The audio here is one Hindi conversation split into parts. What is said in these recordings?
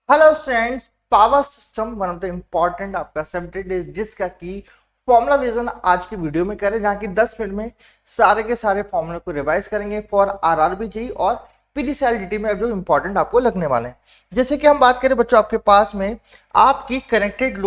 Hello friends, power system one of the important आपका सब्जेक्ट है जिसका की फॉर्मूला रिवीजन आज की वीडियो में करें, जहां की 10 मिनट में सारे के सारे फॉर्मूले को रिवाइज करेंगे फॉर आरआरबी जेईई और पीडीसीएलडीटी में जो इंपॉर्टेंट आपको लगने वाले हैं। जैसे कि हम बात करें बच्चों, आपके पास में आपकी कनेक्टेड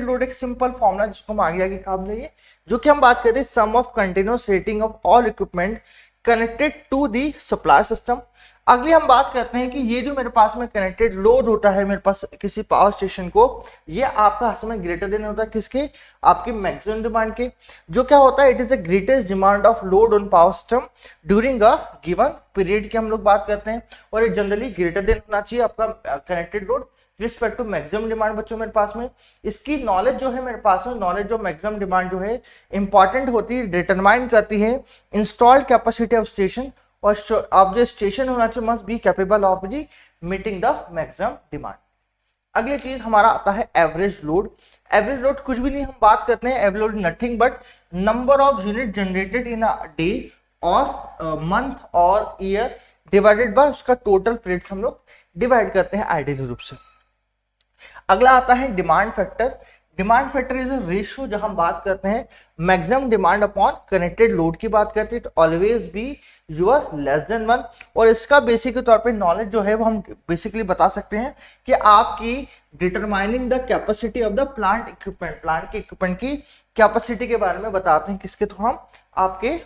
लोड एक सिंपल फॉर्मूला जिसको हम आगे आगे काम लेंगे, जो कि हम बात करें sum of continuous rating of all equipment connected to the supply system. अगली हम बात करते हैं कि ये जो मेरे पास में कनेक्टेड लोड होता है मेरे पास किसी पावर स्टेशन को, ये आपका समय ग्रेटर देन होता है किसके, आपकी मैक्सिमम डिमांड के। जो क्या होता है, it is the greatest demand of load on power system during a given period की हम लोग बात करते हैं, और ये जनरली ग्रेटर देन होना चाहिए आपका connected load respect to maximum demand. बच्चों मेरे पास में इसकी नॉलेज जो है मेरे पास में नॉलेज ऑफ मैक्सिमम डिमांड जो है इंपॉर्टेंट होती है, डिटरमाइन करती है इंस्टॉल्ड कैपेसिटी ऑफ स्टेशन, और अब जो स्टेशन होना चाहिए must be capable of the meeting the maximum demand. अगली चीज हमारा आता है एवरेज लोड। एवरेज लोड कुछ भी नहीं, हम बात करते हैं average load nothing but number of unit generated in a day और मंथ और ईयर डिवाइडेड बाय उसका टोटल पीरियड हम लोग डिवाइड करते हैं आइडियल रूप से। अगला आता है demand factor. Demand factor is a ratio, जहां हम बात करते हैं maximum demand upon connected load की बात करते हैं, तो always be your less than 1। और इसका बेसिक के तौर पे नॉलेज जो है वो हम बेसिकली बता सकते हैं कि आपकी determining the capacity of the plant के इक्विपमेंट की कैपेसिटी के बारे में बताते हैं किसके थ्रू, हम आपके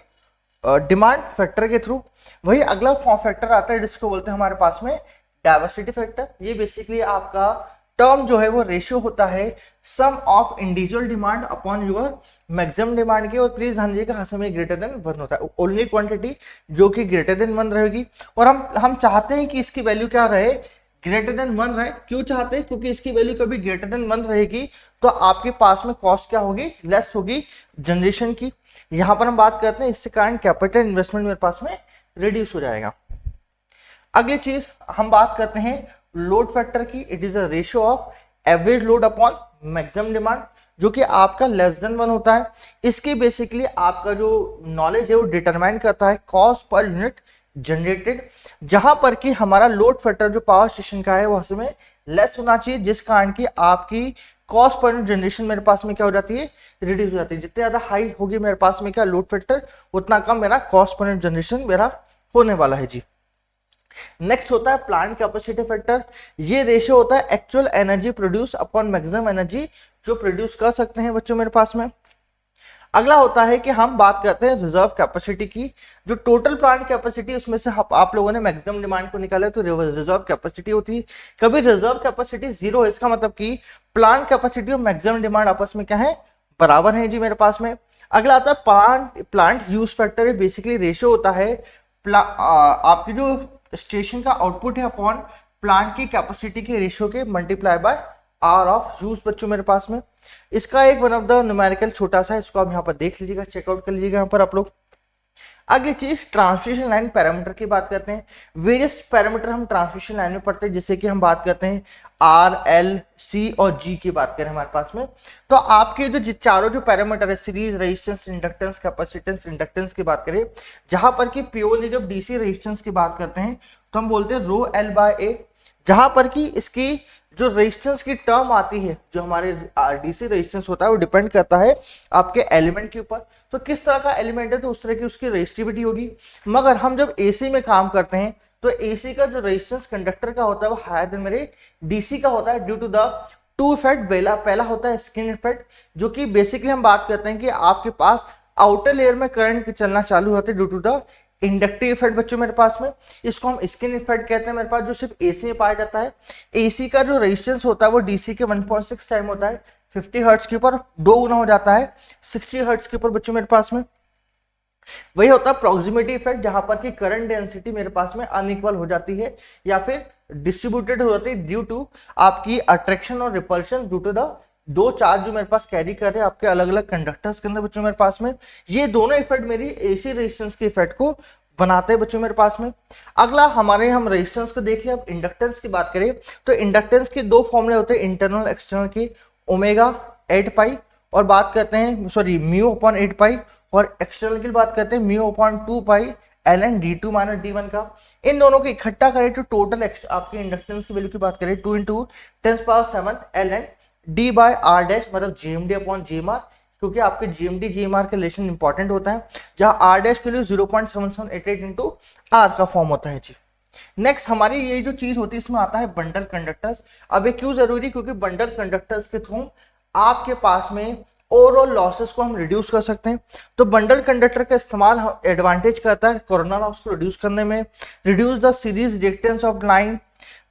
डिमांड फैक्टर के थ्रू। वही अगला फॉर्म फैक्टर आता है जिसको बोलते हैं हमारे पास में डाइवर्सिटी फैक्टर। ये बेसिकली आपका टर्म जो है वो रेशियो होता है sum of individual demand upon your maximum demand की, और प्लीज ध्यान दीजिएगा हर समय ग्रेटर देन 1 होता है, ओनली क्वांटिटी जो कि ग्रेटर देन 1 रहेगी। और हम चाहते हैं कि इसकी वैल्यू क्या रहे, ग्रेटर देन 1 रहे। क्यों चाहते हैं, क्योंकि इसकी वैल्यू कभी ग्रेटर देन 1 रहेगी तो आपके पास में कॉस्ट क्या होगी, लेस होगी जनरेशन की। यहां पर हम बात करते हैं इससे कारण कैपिटल इन्वेस्टमेंट मेरे पास में रिड्यूस हो जाएगा। अगली चीज हम बात करते हैं लोड फैक्टर की। It is a ratio of average load upon maximum demand, जो कि आपका लेस देन 1 होता है। इसके बेसिकली आपका जो नॉलेज है वो डिटरमाइन करता है कॉस्ट पर यूनिट जनरेटेड, जहां पर कि हमारा लोड फैक्टर जो पावर स्टेशन का है वो हमें लेस होना चाहिए, जिस कारण की आपकी कॉस्ट पर यूनिट जनरेशन मेरे पास में क्या हो जाती है, रिड्यूस हो जाती है। जितने ज्यादा हाई होगी मेरे पास में क्या लोड फैक्टर, उतना कम मेरा कॉस्ट पर यूनिट जनरेशन मेरा होने वाला है जी। नेक्स्ट होता है प्लांट कैपेसिटी फैक्टर। ये रेशियो होता है actual energy produce upon maximum energy जो प्रोड्यूस कर सकते हैं बच्चों मेरे पास में। अगला होता है कि हम बात करते हैं रिजर्व कैपेसिटी की। जो टोटल प्लांट कैपेसिटी उसमें से आप लोगों ने मैक्सिमम डिमांड को निकाला तो रिजर्व कैपेसिटी होती है। कभी रिजर्व कैपेसिटी 0 है, इसका मतलब कि प्लांट कैपेसिटी और मैक्सिमम डिमांड आपस में क्या है, बराबर है जी मेरे पास में। अगला आता है plant use factor. Basically ratio होता है आपकी जो स्टेशन का आउटपुट है अपॉन प्लांट की कैपेसिटी के रेशियो के multiply by hour of use बच्चों मेरे पास में। इसका एक वन ऑफ द न्यूमेरिकल छोटा सा, इसको आप यहाँ पर देख लीजिएगा, चेकआउट कर लीजिएगा यहाँ पर आप लोग। अगली चीज ट्रांसमिशन लाइन पैरामीटर की बात करते हैं। वेरियस पैरामीटर हम ट्रांसमिशन लाइन में पढ़ते हैं, जैसे कि हम बात करते हैं आर एल सी और जी की बात करें हमारे पास में, तो आपके जो चारों जो पैरामीटर है series resistance inductance capacitance inductance की बात करें, जहां पर कि प्योरली जब डीसी रेजिस्टेंस की बात करते हैं तो हम बोलते हैं रो एल बाय ए, जहां पर कि इसकी जो रेजिस्टेंस की टर्म आती है, जो हमारे डीसी रेजिस्टेंस होता है वो डिपेंड करता है आपके एलिमेंट के ऊपर। तो किस तरह का एलिमेंट है तो उस तरह की उसकी रेजिस्टिविटी होगी। मगर हम जब एसी में काम करते हैं तो एसी का जो रेजिस्टेंस कंडक्टर का होता है वो हायर देन मेरे डीसी का होता है, due to the to effect. पहला होता है स्किन इफेक्ट, जो कि बेसिकली हम बात करते हैं कि आपके पास आउटर लेयर में करंट चलना चालू होता है due to the inductive effect बच्चों मेरे पास में। इसको हम स्किन इफेक्ट कहते हैं मेरे पास, जो सिर्फ एसी में पाया जाता है। एसी का जो रेजिस्टेंस होता है वो डीसी के 1.6 टाइम होता है, 50 हर्ट्ज के ऊपर 2 गुना हो जाता है 60 हर्ट्ज के ऊपर बच्चों मेरे पास में। वही होता है प्रॉक्सिमिटी इफेक्ट, जहां पर की करंट डेंसिटी मेरे पास में अनइक्वल हो जाती है या फिर डिस्ट्रीब्यूटेड हो जाती है ड्यू टू आपकी अट्रैक्शन और रिपल्शन, ड्यू टू द दो चार्ज जो मेरे पास कैरी कर रहे हैं आपके अलग अलग कंडक्टर्स के अंदर बच्चों मेरे पास में। ये दोनों इफेक्ट मेरी एसी रेजिस्टेंस के इफेक्ट को बनाते हैं बच्चों मेरे पास में। अगला हमारे हम रेजिस्टेंस को देख लिया। अब इंडक्टेंस की बात करें तो इंडक्टेंस के दो फॉर्मूले होते हैं इंटरनल एक्सटर्नल के, ओमेगा 8 पाई और बात करते हैं म्यू अपॉन 8 पाई, और एक्सटर्नल की बात करते हैं म्यू अपॉन 2 पाई ln d2 माइनस d1 का। इन दोनों को इकट्ठा करें तो टोटल आपके इंडक्टेंस की वैल्यू की बात करें 2 into 10⁻7 ln d by r dash मतलब gmd अपॉन gmr, क्योंकि आपके gmd gmr का रिलेशन इंपॉर्टेंट होता है, जहां r डैश के लिए 0.7788 इंटू r का फॉर्म होता है जी। नेक्स्ट हमारी ये जो चीज होती है इसमें आता है बंडल कंडक्टर्स। अब ये क्यों जरूरी, क्योंकि बंडल कंडक्टर्स के थ्रू आपके पास में ओवरऑल लॉसेस को हम रिड्यूस कर सकते हैं। तो बंडल कंडक्टर का इस्तेमाल एडवांटेज करता है कोरोना लॉस को रिड्यूस करने में, reduce the series reactance of line,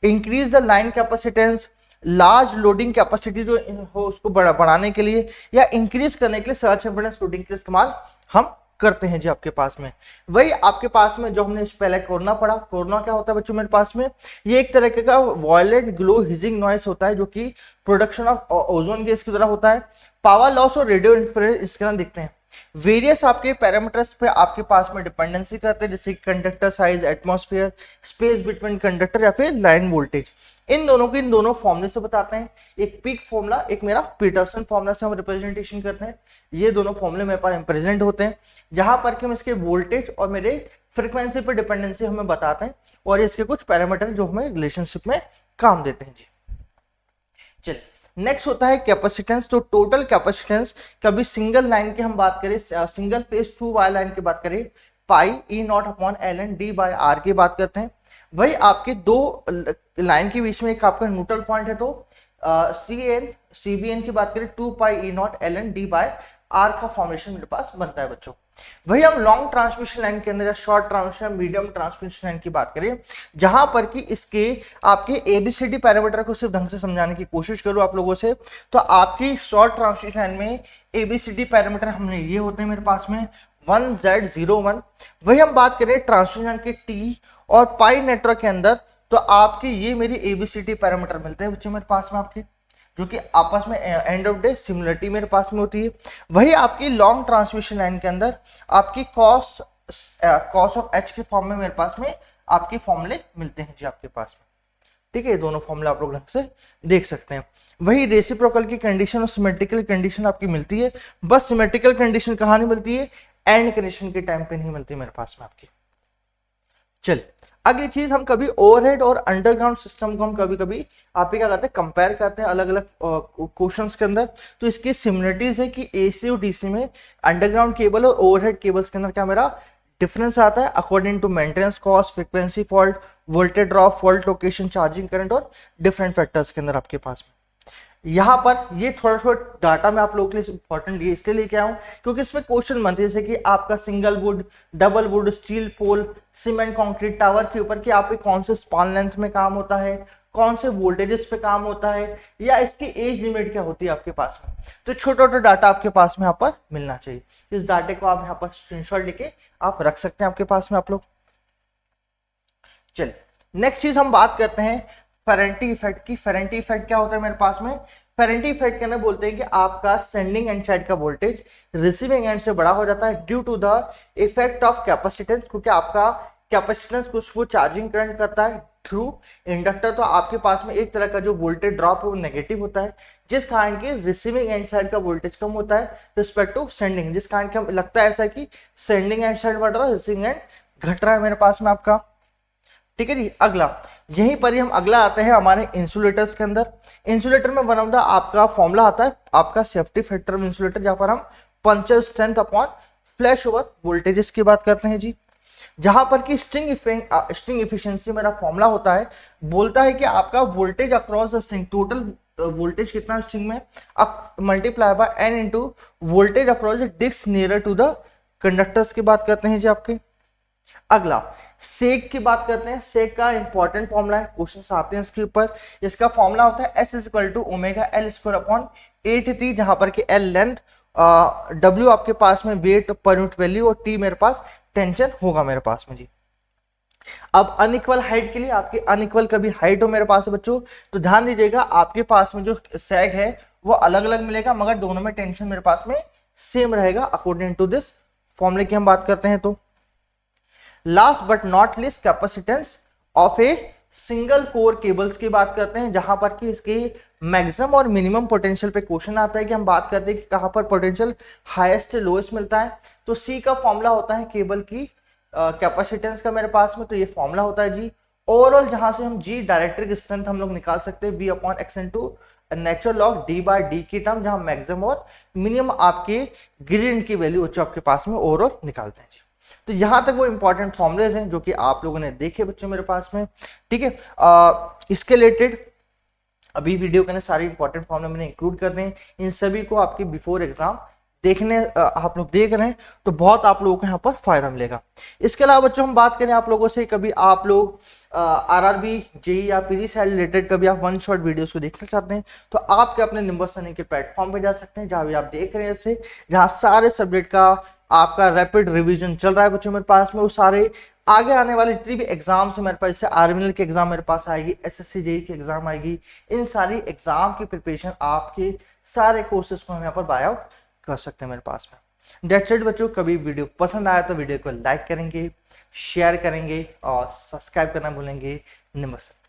increase the line capacitance, large loading capacity जो हो उसको बढ़ाने के लिए या इंक्रीज करने के लिए सर्च इम्पीडेंस लोडिंग का इस्तेमाल हम करते हैं जी आपके पास में। वही आपके पास में जो हमने इस पहले कोरोना पढ़ा, कोरोना क्या होता है बच्चों मेरे पास में, ये एक तरह का वॉयलेट ग्लो हिजिंग नॉइस होता है जो कि प्रोडक्शन ऑफ ओजोन गैस की तरह होता है। पावर लॉस और रेडियो इंफ्रारेड इसके नाम दिखते हैं। वेरियस आपके पैरामीटर्स पे आपके पास में डिपेंडेंसी करते हैं, जैसे conductor size, atmosphere, space between conductor या फिर लाइन वोल्टेज। इन दोनों फॉर्मूले से बताते हैं, एक पीक फॉर्मूला, एक मेरा पीटरसन फॉर्मूला से हम रिप्रेजेंटेशन करते हैं। ये दोनों फॉर्मूले मेरे पास प्रेजेंट होते हैं, जहां पर कि हम इसके वोल्टेज और मेरे फ्रीक्वेंसी पर डिपेंडेंसी हमें बताते हैं और इसके कुछ पैरामीटर जो हमें रिलेशनशिप में काम देते हैं जी। चलिए नेक्स्ट होता है कैपेसिटेंस। तो टोटल कैपेसिटेंस कभी सिंगल लाइन की हम बात करें, सिंगल फेज 2 वायर लाइन की बात करें, pi e not upon ln d by r की बात करते हैं। वही आपके दो लाइन के बीच में एक आपका न्यूट्रल पॉइंट है, तो CBN की बात करें 2 pi e not ln d by r का फॉर्मेशन मेरे पास बनता है बच्चों। वही हम लॉन्ग ट्रांसमिशन लाइन के अंदर या short transmission, medium transmission line की बात करें, जहां पर कि इसके आपके ABCD पैरामीटर को सिर्फ ढंग से समझाने की कोशिश करूं आप लोगों से, तो आपकी शॉर्ट ट्रांसमिशन लाइन में ABCD पैरामीटर हमने ये होते हैं मेरे पास में 1Z01। वही हम बात करें ट्रांसमिशन लाइन के T और पाई नेटवर्क के अंदर, तो आपके ये मेरी ABCD पैरामीटर मिलते हैं बच्चों मेरे पास में आपके, जो कि आपस में एंड ऑफ डे सिमिलरिटी मेरे पास में होती है। वही आपकी लॉन्ग ट्रांसमिशन लाइन के अंदर आपकी कॉस ऑफ एच के फॉर्म में मेरे पास में आपके फॉर्मूले मिलते हैं जी आपके पास में। ठीक है, दोनों फॉर्मूले आप लोग ढंग से देख सकते हैं। वही रेसिप्रोकल की कंडीशन और सिमेट्रिकल कंडीशन आपकी मिलती है, बस सिमेट्रिकल कंडीशन कहाँ नहीं मिलती है, एंड कंडीशन के टाइम पे नहीं मिलती मेरे पास में आपकी। चलिए अगली चीज, हम कभी ओवरहेड और अंडरग्राउंड सिस्टम को हम कभी कभी आप क्या करते हैं, कंपेयर करते हैं अलग अलग क्वेश्चंस के अंदर। तो इसकी सिमिलरिटीज है कि AC और DC में अंडरग्राउंड केबल और ओवरहेड केबल्स के अंदर क्या मेरा डिफरेंस आता है according to maintenance cost, frequency fault, voltage drop, fault location, charging current और डिफरेंट फैक्टर्स के अंदर आपके पास में। यहाँ पर ये थोड़ा डाटा मैं आप लोगों के लिए इंपॉर्टेंट ये इसलिए लेके आया हूँ क्योंकि इसमें क्वेश्चन बनते हैं, जैसे कि आपका single wood, double wood, steel pole, cement concrete tower के ऊपर कि आप कौन से स्पान लेंथ में काम होता है, कौन से वोल्टेजेस पे काम होता है, या इसकी एज लिमिट क्या होती है आपके पास में। तो छोटा डाटा आपके पास में यहाँ पर मिलना चाहिए। इस डाटे को आप यहाँ पर स्क्रीनशॉट लेके आप रख सकते हैं आपके पास में आप लोग। चलिए नेक्स्ट चीज हम बात करते हैं फेरेंटी इफेक्ट की। फेरेंटी इफेक्ट क्या होता है मेरे पास में, फेरेंटी इफेक्ट कहना बोलते हैं कि आपका सेंडिंग एंड साइड का वोल्टेज रिसीविंग एंड से बड़ा हो जाता है due to the effect of capacitance, क्योंकि आपका कैपेसिटेंस कुछ वो चार्जिंग करंट करता है थ्रू इंडक्टर। तो आपके पास में एक तरह का जो वोल्टेज ड्रॉप है वो नेगेटिव होता है, जिस कारण की रिसीविंग एंड साइड का वोल्टेज कम होता है रिस्पेक्ट टू सेंडिंग, जिस कारण की हमें लगता है ऐसा कि सेंडिंग एंड साइड बढ़ रहा है, रिसीविंग एंड घट रहा है मेरे पास में आपका। ठीक है जी, अगला यहीं पर ही हम अगला आते हैं हमारे इंसुलेटर्स के अंदर। इंसुलेटर में वन ऑफ द आपका फॉर्मूला आता है आपका सेफ्टी फैक्टर ऑफ इंसुलेटर, जहां पर हम puncture strength upon flash over voltages की बात करते हैं जी। जहां पर कि स्ट्रिंग इफिशिएंसी मेरा फॉर्मूला होता है, बोलता है कि आपका voltage across the string, total voltage कितना स्ट्रिंग में multiply by n into voltage across the disc nearer to the conductors की बात करते हैं जी आपके। अगला सेक की बात करते हैं। सेक का इंपॉर्टेंट फॉर्मूला है, क्वेश्चन आते हैं इसके ऊपर। इसका फॉर्मूला होता है S equal to omega L square upon 8 जहां पर कि L लेंथ, W आपके पास में वेट पर यूनिट वैल्यू और T मेरे पास टेंशन होगा मेरे पास में जी। अब अनइक्वल हाइट के लिए, आपके अनइक्वल कभी हाइट हो मेरे पास बच्चों, तो ध्यान दीजिएगा आपके पास में जो सैग है वो अलग अलग मिलेगा, मगर दोनों में टेंशन मेरे पास में सेम रहेगा अकॉर्डिंग टू दिस फॉर्मूले की हम बात करते हैं। तो last but not least capacitance of a single core cables की बात करते हैं, जहां पर कि इसके मैक्सिमम और मिनिमम पोटेंशियल पे क्वेश्चन आता है कि हम बात करते हैं कि कहां पर पोटेंशियल हाईएस्ट लोएस्ट मिलता है। तो सी का फॉर्मूला होता है केबल की कैपेसिटेंस का मेरे पास में, तो ये फॉर्मूला होता है जी। ओवरऑल जहां से हम जी डायरेक्ट्रिक स्ट्रेंथ हम लोग निकाल सकते हैं, V upon x into natural log D by D की टर्म, जहां मैक्सिमम और मिनिमम आपके ग्रेडियंट की वैल्यू जो आपके पास में ओवरऑल निकालते हैं जी। तो यहां तक वो इंपॉर्टेंट फॉर्मुलेज हैं जो कि आप लोगों ने देखे बच्चों मेरे पास में, ठीक है। इसके रिलेटेड अभी वीडियो के अंदर सारे इंपॉर्टेंट फॉर्मुले मैंने इंक्लूड कर रहे हैं, इन सभी को आपके बिफोर एग्जाम देखने आप लोग देख रहे हैं तो बहुत आप लोगों को यहाँ पर फायदा मिलेगा। इसके अलावा बच्चों हम बात करें आप लोगों से, कभी आप लोग आरआरबी जेई या पीजी से रिलेटेड कभी आप वन शॉट वीडियोस को देखना चाहते हैं तो आपके अपने निंबस के प्लेटफॉर्म पे जा सकते हैं, जहां भी आप देख रहे हैं इसे, जहां सारे सब्जेक्ट का आपका रैपिड रिवीजन चल रहा है बच्चों मेरे पास में। वो सारे आगे आने वाले जितनी भी एग्जाम्स है मेरे पास, जैसे आर्मी की एग्जाम मेरे पास आएगी, एसएससी जेई की एग्जाम आएगी, इन सारी एग्जाम की प्रिपरेशन आपके सारे कोर्सेज को हम यहाँ पर बाय आउट कर सकते हैं मेरे पास में। दैट्स इट बच्चों, कभी वीडियो पसंद आया तो वीडियो को लाइक करेंगे, शेयर करेंगे और सब्सक्राइब करना भूलेंगे। नमस्ते।